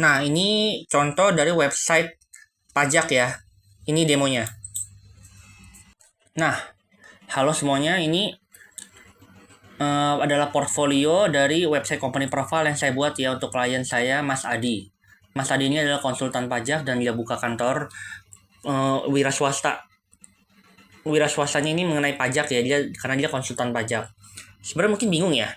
Nah, ini contoh dari website pajak ya. Ini demonya. Nah, halo semuanya, ini adalah portfolio dari website company profile yang saya buat ya untuk klien saya, Mas Adi. Mas Adi ini adalah konsultan pajak dan dia buka kantor wira swasta. Wira swastanya ini mengenai pajak ya, karena dia konsultan pajak. Sebenarnya mungkin bingung ya.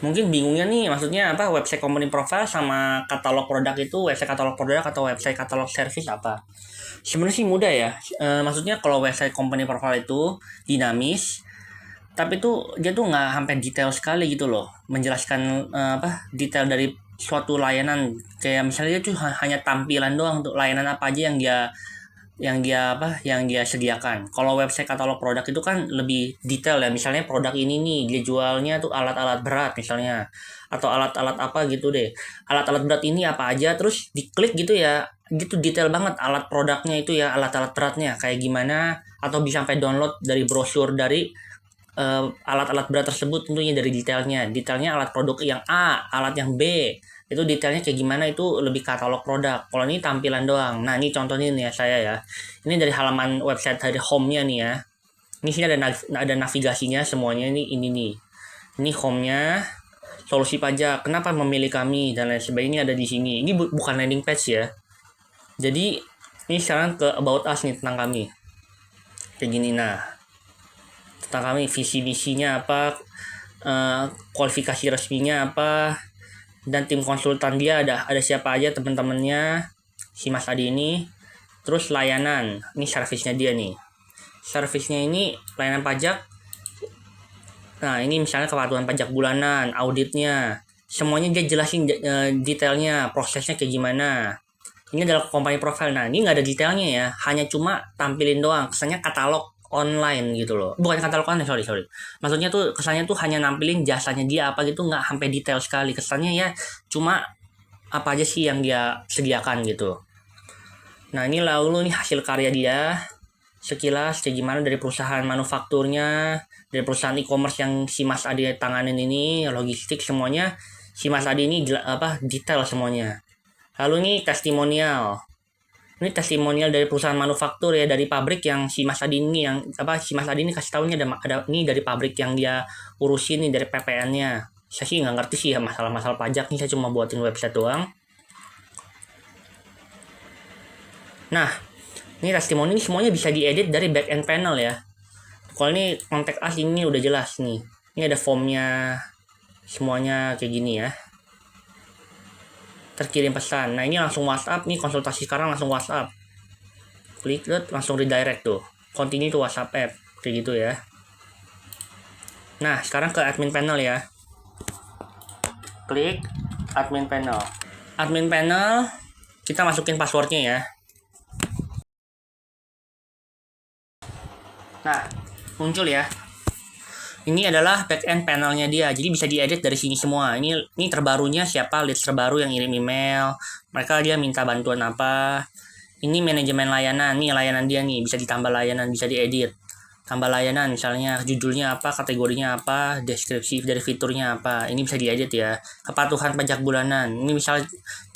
Mungkin bingungnya nih, maksudnya apa website company profile sama katalog produk itu website katalog produk atau website katalog service apa? Sebenarnya sih mudah ya. Maksudnya kalau website company profile itu dinamis, tapi itu dia tuh nggak sampai detail sekali gitu loh, menjelaskan detail dari suatu layanan. Kayak misalnya dia tuh hanya tampilan doang untuk layanan apa aja yang dia sediakan. Kalau website katalog produk itu kan lebih detail ya, misalnya produk ini nih dia jualnya tuh alat-alat berat misalnya, atau alat-alat apa gitu deh. Alat-alat berat ini apa aja, terus diklik gitu ya, gitu detail banget alat produknya itu ya, alat-alat beratnya kayak gimana, atau bisa sampai download dari brosur dari alat-alat berat tersebut, tentunya dari detailnya alat produk yang A, alat yang B, itu detailnya kayak gimana, itu lebih katalog produk. Kalau ini tampilan doang. Nah, ini contohnya nih ya saya ya, ini dari halaman website dari home-nya nih ya. Ini sini ada navigasinya semuanya, ini nih, ini home-nya, solusi pajak, kenapa memilih kami dan lain sebagainya ada di sini. Ini bukan landing page ya. Jadi ini sekarang ke about us nih, tentang kami kayak gini. Nah, tentang kami, visi misinya apa, kualifikasi resminya apa, dan tim konsultan dia ada siapa aja teman-temannya si Mas Adi ini. Terus layanan, ini servisnya dia nih, servisnya ini layanan pajak. Nah, ini misalnya kepatuhan pajak bulanan, auditnya, semuanya dia jelasin detailnya, prosesnya kayak gimana. Ini adalah company profile. Nah, ini nggak ada detailnya ya, hanya cuma tampilin doang, kesannya katalog online gitu loh. Bukan katalog online, sorry. Maksudnya tuh kesannya tuh hanya nampilin jasanya dia apa gitu, nggak sampai detail sekali. Kesannya ya cuma apa aja sih yang dia sediakan gitu. Nah, ini lalu nih hasil karya dia sekilas kayak gimana, dari perusahaan manufakturnya, dari perusahaan e-commerce yang si Mas Adi tanganin ini, logistik semuanya. Si Mas Adi ini detail semuanya. Lalu ini testimonial. Ini testimonial dari perusahaan manufaktur ya, dari pabrik yang si Mas Adi ini si Mas Adi ini kasih tahunya ada ini dari pabrik yang dia urusin nih, dari PPN-nya. Saya sih nggak ngerti sih ya masalah-masalah pajak nih, saya cuma buatin website doang. Nah, ini testimoni ini semuanya bisa diedit dari back end panel ya. Kalau ini kontak us ini udah jelas nih. Ini ada formnya, semuanya kayak gini ya. Terkirim pesan. Nah, ini langsung WhatsApp nih, konsultasi sekarang langsung WhatsApp. Klik langsung redirect tuh. Continue to WhatsApp app kayak gitu ya. Nah, sekarang ke admin panel ya. Klik admin panel. Admin panel, kita masukin passwordnya ya. Nah, muncul ya. Ini adalah backend panelnya dia, jadi bisa diedit dari sini semua. Ini terbarunya siapa, leads terbaru yang ngirim email, mereka dia minta bantuan apa. Ini manajemen layanan, nih layanan dia nih, bisa ditambah layanan, bisa diedit. Tambah layanan, misalnya judulnya apa, kategorinya apa, deskripsi dari fiturnya apa. Ini bisa diedit ya. Kepatuhan pajak bulanan. Ini misal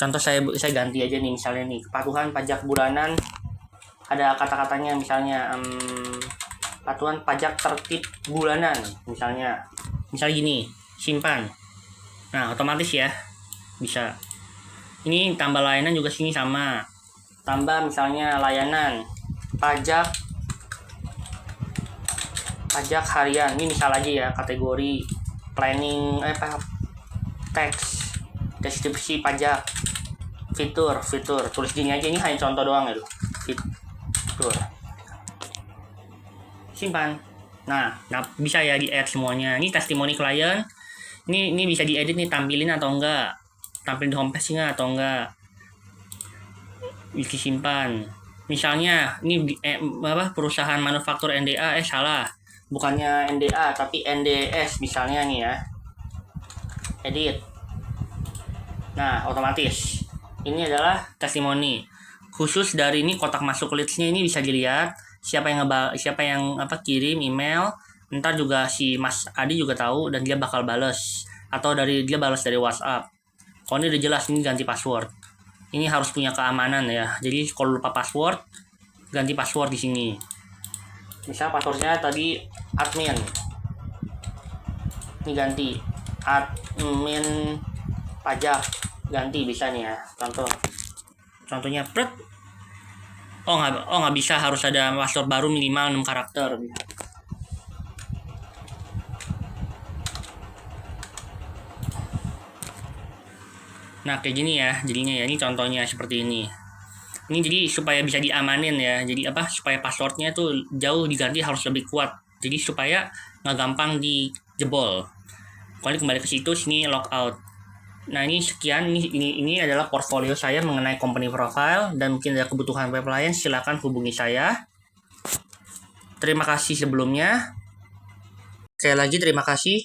contoh saya ganti aja nih, misalnya nih, kepatuhan pajak bulanan, ada kata-katanya misalnya patuhan pajak tertib bulanan, misalnya gini, simpan. Nah, otomatis ya bisa. Ini tambah layanan juga sini sama, tambah misalnya layanan pajak harian, ini misal aja ya, kategori planning teks, deskripsi pajak, fitur tulis gini aja. Ini hanya contoh doang ya, fitur, simpan. Nah bisa ya di add semuanya. Ini testimoni klien, ini bisa diedit nih, tampilin atau enggak, tampilin di homepage nya atau enggak, bisa simpan. Misalnya ini perusahaan manufaktur NDA, salah, bukannya NDA tapi NDS misalnya nih ya, edit. Nah, otomatis ini adalah testimoni khusus dari ini, kotak masuk leads-nya ini bisa dilihat siapa yang kirim email. Ntar juga si Mas Adi juga tahu dan dia bakal bales atau dia balas dari WhatsApp. Kalau ini udah jelas ini ganti password. Ini harus punya keamanan ya. Jadi kalau lupa password, ganti password di sini. Misal passwordnya tadi admin. Ini ganti admin pajak, ganti bisa nih ya. Contohnya pret. Oh nggak bisa, harus ada password baru minimal 6 karakter. Nah kayak gini ya jadinya ya, ini contohnya seperti ini jadi supaya bisa diamanin ya, jadi supaya passwordnya tuh jauh diganti harus lebih kuat, jadi supaya nggak gampang dijebol. Kalau kembali ke situs ini logout. Nah ini sekian, ini adalah portfolio saya mengenai company profile, dan mungkin ada kebutuhan web lain silakan hubungi saya. Terima kasih sebelumnya. Sekali lagi terima kasih.